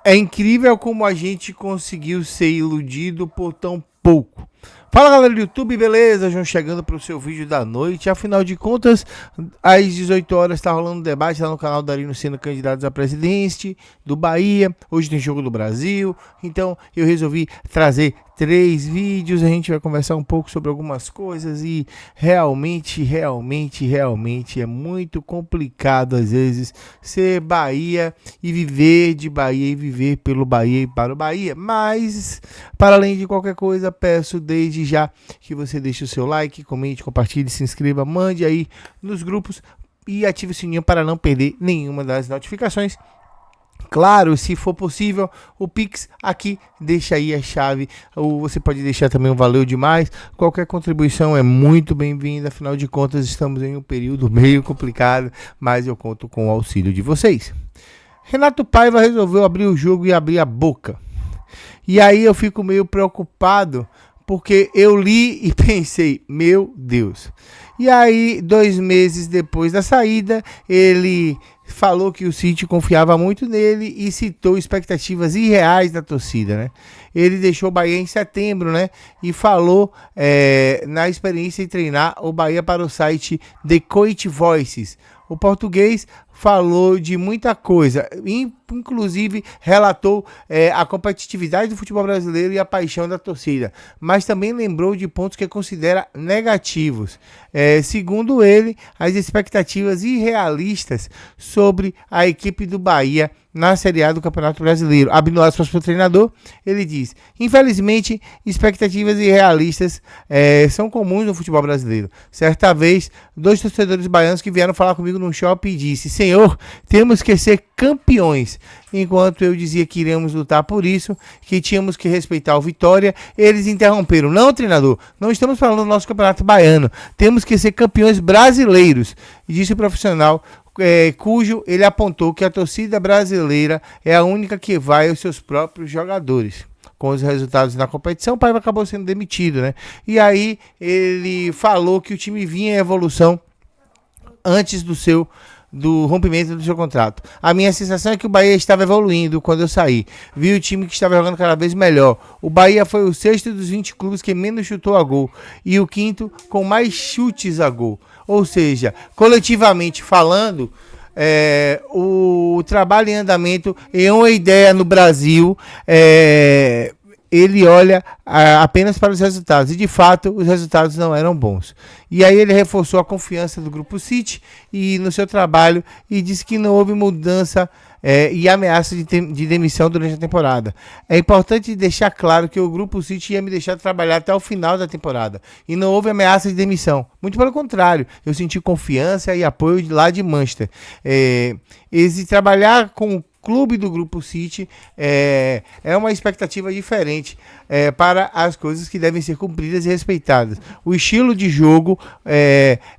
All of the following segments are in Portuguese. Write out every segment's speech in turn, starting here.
É incrível como a gente conseguiu ser iludido por tão pouco. Fala galera do YouTube, beleza? João chegando para o seu vídeo da noite. Afinal de contas, às 18 horas está rolando um debate lá no canal do Arino sendo candidatos a presidente do Bahia. Hoje tem jogo do Brasil, então eu resolvi trazer 3 vídeos. A gente vai conversar um pouco sobre algumas coisas e realmente é muito complicado às vezes ser Bahia e viver de Bahia e viver pelo Bahia e para o Bahia. Mas, para além de qualquer coisa, peço desde já que você deixe o seu like, comente, compartilhe, se inscreva, mande aí nos grupos e ative o sininho para não perder nenhuma das notificações. Claro, se for possível, o Pix aqui, deixa aí a chave, ou você pode deixar também um valeu demais. Qualquer contribuição é muito bem-vinda, afinal de contas estamos em um período meio complicado, mas eu conto com o auxílio de vocês. Renato Paiva resolveu abrir o jogo e abrir a boca. E aí eu fico meio preocupado, porque eu li e pensei, meu Deus. E aí, 2 meses depois da saída, ele falou que o City confiava muito nele e citou expectativas irreais da torcida, né? Ele deixou o Bahia em setembro, né? E falou na experiência em treinar o Bahia para o site The Coach Voices. O português falou de muita coisa, inclusive relatou a competitividade do futebol brasileiro e a paixão da torcida, mas também lembrou de pontos que considera negativos. Segundo ele, as expectativas irrealistas sobre a equipe do Bahia na Série A do Campeonato Brasileiro. Abrindo aspas para o treinador, ele diz: infelizmente, expectativas irrealistas são comuns no futebol brasileiro. Certa vez, 2 torcedores baianos que vieram falar comigo num shopping e disse: Senhor, temos que ser campeões. Enquanto eu dizia que iremos lutar por isso, que tínhamos que respeitar o Vitória, eles interromperam: não, treinador, não estamos falando do nosso campeonato baiano, temos que ser campeões brasileiros. E disse o profissional, cujo ele apontou que a torcida brasileira é a única que vai aos seus próprios jogadores. Com os resultados na competição, o Paiva acabou sendo demitido, né? E aí ele falou que o time vinha em evolução antes do rompimento do seu contrato. A minha sensação é que o Bahia estava evoluindo quando eu saí. Vi o time que estava jogando cada vez melhor. O Bahia foi o 6º dos 20 clubes que menos chutou a gol e o 5º com mais chutes a gol. Ou seja, coletivamente falando, o trabalho em andamento é uma ideia no Brasil. Ele olha apenas para os resultados, e de fato os resultados não eram bons. E aí ele reforçou a confiança do Grupo City e no seu trabalho e disse que não houve mudança e ameaça de demissão durante a temporada. É importante deixar claro que o Grupo City ia me deixar trabalhar até o final da temporada e não houve ameaça de demissão. Muito pelo contrário, eu senti confiança e apoio lá de Manchester. Trabalhar com o clube do Grupo City é uma expectativa diferente para as coisas que devem ser cumpridas e respeitadas. O estilo de jogo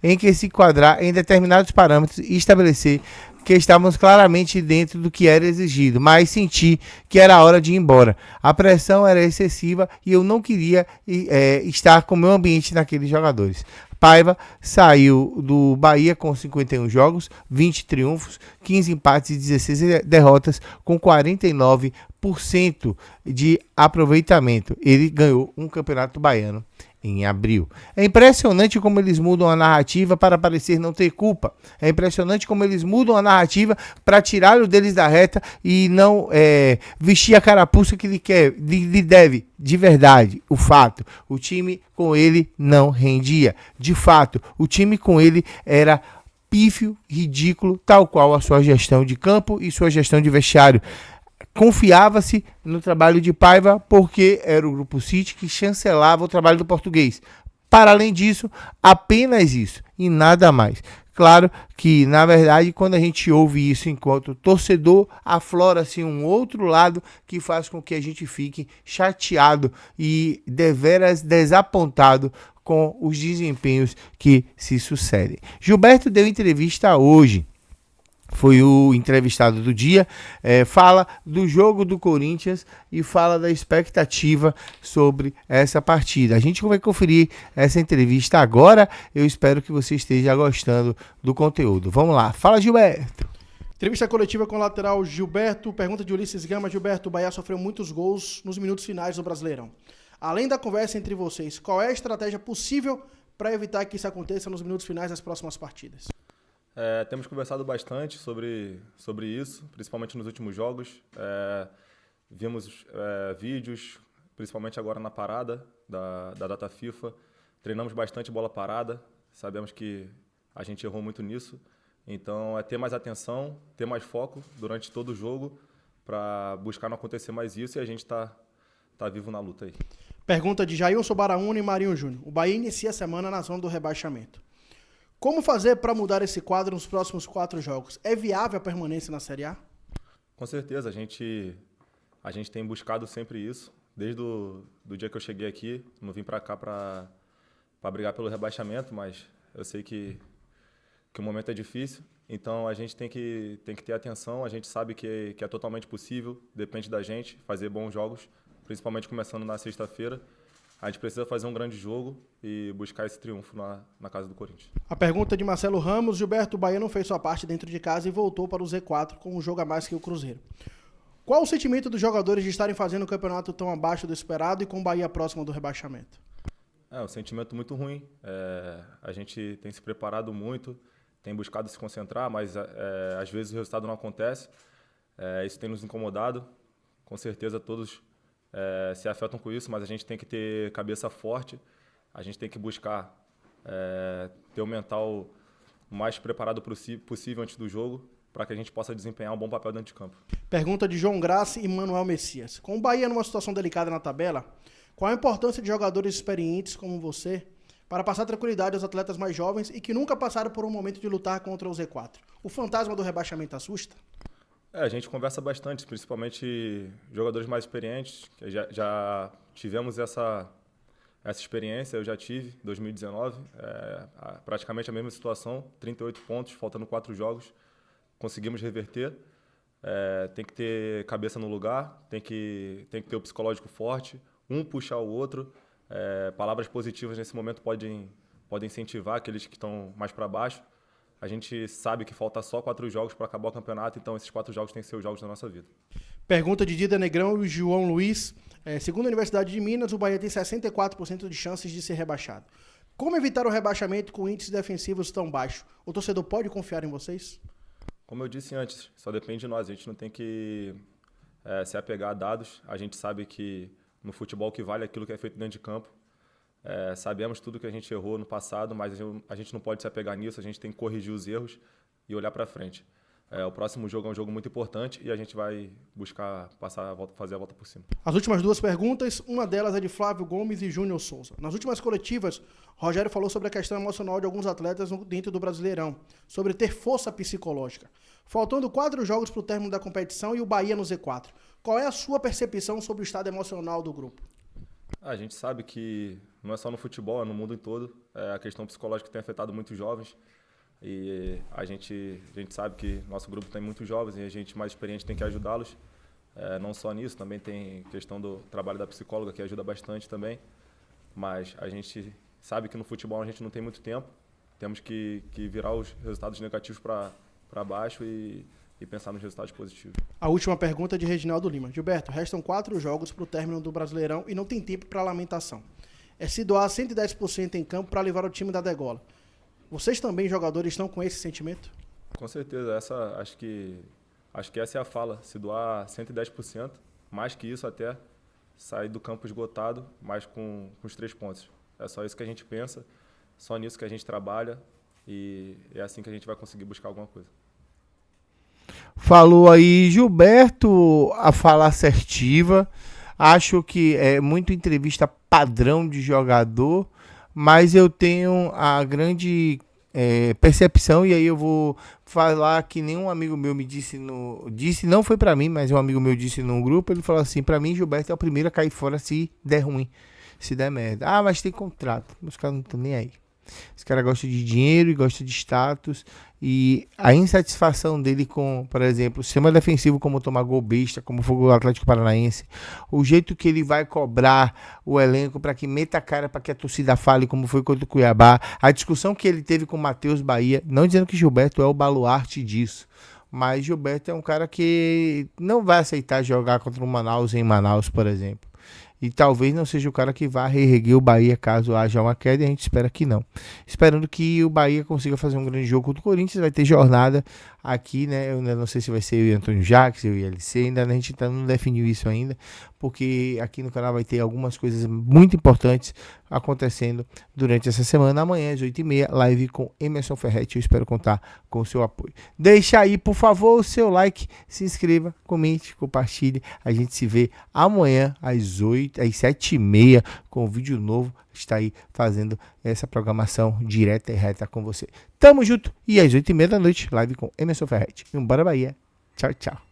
em que se enquadrar em determinados parâmetros e estabelecer que estávamos claramente dentro do que era exigido, mas senti que era hora de ir embora. A pressão era excessiva e eu não queria estar com o meu ambiente naqueles jogadores. Paiva saiu do Bahia com 51 jogos, 20 triunfos, 15 empates e 16 derrotas, com 49% de aproveitamento. Ele ganhou um campeonato baiano em abril. É impressionante como eles mudam a narrativa para parecer não ter culpa. É impressionante como eles mudam a narrativa para tirá-lo deles da reta e não vestir a carapuça que lhe deve. De verdade, o fato, o time com ele não rendia. De fato, o time com ele era pífio, ridículo, tal qual a sua gestão de campo e sua gestão de vestiário. Confiava-se no trabalho de Paiva porque era o Grupo City que chancelava o trabalho do português. Para além disso, apenas isso e nada mais. Claro que, na verdade, quando a gente ouve isso enquanto torcedor, aflora-se um outro lado que faz com que a gente fique chateado e deveras desapontado com os desempenhos que se sucedem. Gilberto deu entrevista hoje. Foi o entrevistado do dia, fala do jogo do Corinthians e fala da expectativa sobre essa partida. A gente vai conferir essa entrevista agora, eu espero que você esteja gostando do conteúdo. Vamos lá, fala Gilberto. Entrevista coletiva com o lateral Gilberto. Pergunta de Ulisses Gama. Gilberto, o Bahia sofreu muitos gols nos minutos finais do Brasileirão. Além da conversa entre vocês, qual é a estratégia possível para evitar que isso aconteça nos minutos finais das próximas partidas? Temos conversado bastante sobre isso, principalmente nos últimos jogos. Vimos vídeos, principalmente agora na parada da data FIFA. Treinamos bastante bola parada. Sabemos que a gente errou muito nisso. Então, ter mais atenção, ter mais foco durante todo o jogo para buscar não acontecer mais isso e a gente tá vivo na luta aí. Pergunta de Jailson Baraúna e Marinho Júnior. O Bahia inicia a semana na zona do rebaixamento. Como fazer para mudar esse quadro nos próximos 4 jogos? É viável a permanência na Série A? Com certeza, a gente tem buscado sempre isso. Desde do dia que eu cheguei aqui, não vim para cá para brigar pelo rebaixamento, mas eu sei que o momento é difícil, então a gente tem que ter atenção, a gente sabe que é totalmente possível, depende da gente fazer bons jogos, principalmente começando na sexta-feira. A gente precisa fazer um grande jogo e buscar esse triunfo na casa do Corinthians. A pergunta de Marcelo Ramos. Gilberto, o Bahia não fez sua parte dentro de casa e voltou para o Z4 com um jogo a mais que o Cruzeiro. Qual o sentimento dos jogadores de estarem fazendo um campeonato tão abaixo do esperado e com o Bahia próximo do rebaixamento? Um sentimento muito ruim. A gente tem se preparado muito, tem buscado se concentrar, mas às vezes o resultado não acontece. Isso tem nos incomodado. Com certeza todos se afetam com isso, mas a gente tem que ter cabeça forte. A gente tem que buscar ter o mental o mais preparado possível antes do jogo, para que a gente possa desempenhar um bom papel dentro de campo. Pergunta de João Graça e Manuel Messias. Com o Bahia numa situação delicada na tabela, qual a importância de jogadores experientes como você para passar tranquilidade aos atletas mais jovens e que nunca passaram por um momento de lutar contra o Z4? O fantasma do rebaixamento assusta? A gente conversa bastante, principalmente jogadores mais experientes. Que já tivemos essa experiência, eu já tive, em 2019. Praticamente a mesma situação, 38 pontos, faltando 4 jogos. Conseguimos reverter. Tem que ter cabeça no lugar, tem que ter o psicológico forte, um puxar o outro. Palavras positivas nesse momento podem incentivar aqueles que estão mais para baixo. A gente sabe que falta só 4 jogos para acabar o campeonato, então esses 4 jogos têm que ser os jogos da nossa vida. Pergunta de Dida Negrão e João Luiz. Segundo a Universidade de Minas, o Bahia tem 64% de chances de ser rebaixado. Como evitar o rebaixamento com índices defensivos tão baixos? O torcedor pode confiar em vocês? Como eu disse antes, só depende de nós. A gente não tem que se apegar a dados. A gente sabe que no futebol que vale é aquilo que é feito dentro de campo. Sabemos tudo que a gente errou no passado, mas a gente não pode se apegar nisso. A gente tem que corrigir os erros e olhar para frente. O próximo jogo é um jogo muito importante e a gente vai buscar fazer a volta por cima. As últimas 2 perguntas, uma delas é de Flávio Gomes e Júnior Souza. Nas últimas coletivas, Rogério falou sobre a questão emocional de alguns atletas dentro do Brasileirão, sobre ter força psicológica. Faltando 4 jogos para o término da competição e o Bahia no Z4. Qual é a sua percepção sobre o estado emocional do grupo? A gente sabe que não é só no futebol, é no mundo todo. A questão psicológica tem afetado muitos jovens. E a gente sabe que nosso grupo tem muitos jovens e a gente mais experiente tem que ajudá-los. Não só nisso, também tem questão do trabalho da psicóloga, que ajuda bastante também. Mas a gente sabe que no futebol a gente não tem muito tempo. Temos que virar os resultados negativos para baixo e pensar nos resultados positivos. A última pergunta é de Reginaldo Lima. Gilberto, restam 4 jogos para o término do Brasileirão e não tem tempo para lamentação. É se doar 110% em campo para levar o time da degola. Vocês também, jogadores, estão com esse sentimento? Com certeza. Acho que essa é a fala. Se doar 110%, mais que isso até, sair do campo esgotado, mas com os 3 pontos. É só isso que a gente pensa, só nisso que a gente trabalha e é assim que a gente vai conseguir buscar alguma coisa. Falou aí Gilberto, a fala assertiva. Acho que é muito entrevista padrão de jogador, mas eu tenho a grande percepção, e aí eu vou falar que nenhum amigo meu me disse, não foi pra mim, mas um amigo meu disse num grupo, ele falou assim, pra mim Gilberto é o primeiro a cair fora se der ruim, se der merda. Ah, mas tem contrato, os caras não estão nem aí. Esse cara gosta de dinheiro e gosta de status. E a insatisfação dele com, por exemplo, o sistema defensivo, como tomar gol besta, como foi o Atlético Paranaense, o jeito que ele vai cobrar o elenco para que meta a cara, para que a torcida fale, como foi contra o Cuiabá, a discussão que ele teve com o Matheus Bahia, não dizendo que Gilberto é o baluarte disso, Mas Gilberto é um cara que não vai aceitar jogar contra o Manaus em Manaus, por exemplo. E talvez não seja o cara que vá reerguer o Bahia caso haja uma queda, e a gente espera que não. Esperando que o Bahia consiga fazer um grande jogo contra o Corinthians, vai ter jornada aqui, né? Eu ainda não sei se vai ser o Antônio Jacques, o ILC, ainda a gente não definiu isso ainda, porque aqui no canal vai ter algumas coisas muito importantes acontecendo durante essa semana. Amanhã às 8h30, live com Emerson Ferretti, eu espero contar com o seu apoio. Deixa aí, por favor, o seu like, se inscreva, comente, compartilhe. A gente se vê amanhã às 7h30 com um vídeo novo. Está aí fazendo essa programação direta e reta com você. Tamo junto e às 8h30 da noite, live com Emerson Ferretti. Bora Bahia. Tchau, tchau.